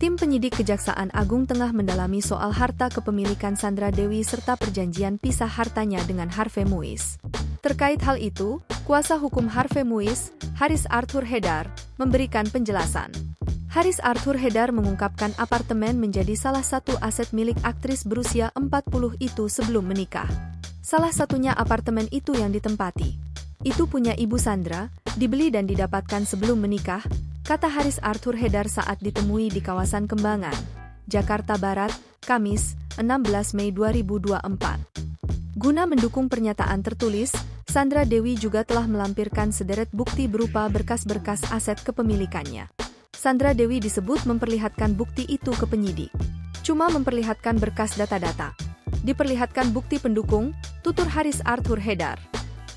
Tim penyidik Kejaksaan Agung tengah mendalami soal harta kepemilikan Sandra Dewi serta perjanjian pisah hartanya dengan Harvey Muiz. Terkait hal itu, kuasa hukum Harvey Muiz, Haris Arthur Hedar, memberikan penjelasan. Haris Arthur Hedar mengungkapkan apartemen menjadi salah satu aset milik aktris berusia 40 itu sebelum menikah. Salah satunya apartemen itu yang ditempati. Itu punya Ibu Sandra, dibeli dan didapatkan sebelum menikah, kata Haris Arthur Hedar saat ditemui di kawasan Kembangan, Jakarta Barat, Kamis, 16 Mei 2024. Guna mendukung pernyataan tertulis, Sandra Dewi juga telah melampirkan sederet bukti berupa berkas-berkas aset kepemilikannya. Sandra Dewi disebut memperlihatkan bukti itu ke penyidik. Cuma memperlihatkan berkas data-data. Diperlihatkan bukti pendukung, tutur Haris Arthur Hedar.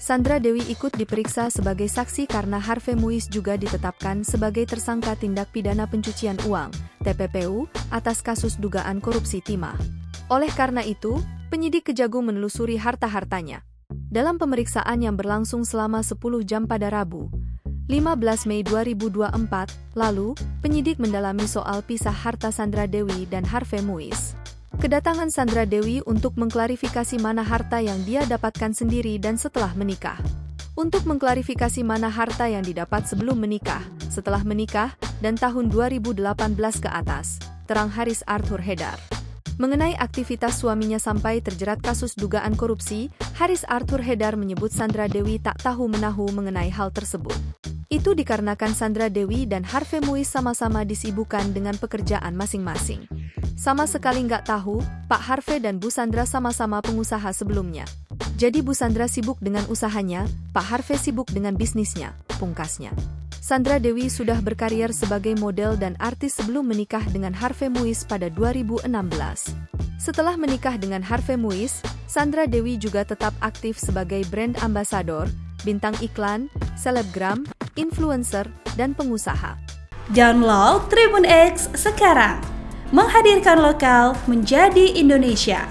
Sandra Dewi ikut diperiksa sebagai saksi karena Harvey Muiz juga ditetapkan sebagai tersangka tindak pidana pencucian uang, TPPU, atas kasus dugaan korupsi timah. Oleh karena itu, penyidik Kejagung menelusuri harta-hartanya. Dalam pemeriksaan yang berlangsung selama 10 jam pada Rabu, 15 Mei 2024, lalu, penyidik mendalami soal pisah harta Sandra Dewi dan Harvey Muiz. Kedatangan Sandra Dewi untuk mengklarifikasi mana harta yang dia dapatkan sendiri dan setelah menikah. Untuk mengklarifikasi mana harta yang didapat sebelum menikah, setelah menikah, dan tahun 2018 ke atas, terang Haris Arthur Hedar. Mengenai aktivitas suaminya sampai terjerat kasus dugaan korupsi, Haris Arthur Hedar menyebut Sandra Dewi tak tahu-menahu mengenai hal tersebut. Itu dikarenakan Sandra Dewi dan Harvey Muiz sama-sama disibukkan dengan pekerjaan masing-masing. Sama sekali nggak tahu, Pak Harvey dan Bu Sandra sama-sama pengusaha sebelumnya. Jadi Bu Sandra sibuk dengan usahanya, Pak Harvey sibuk dengan bisnisnya, pungkasnya. Sandra Dewi sudah berkarir sebagai model dan artis sebelum menikah dengan Harvey Muiz pada 2016. Setelah menikah dengan Harvey Muiz, Sandra Dewi juga tetap aktif sebagai brand ambassador, bintang iklan, selebgram, influencer, dan pengusaha. Download Tribun X sekarang, menghadirkan lokal menjadi Indonesia.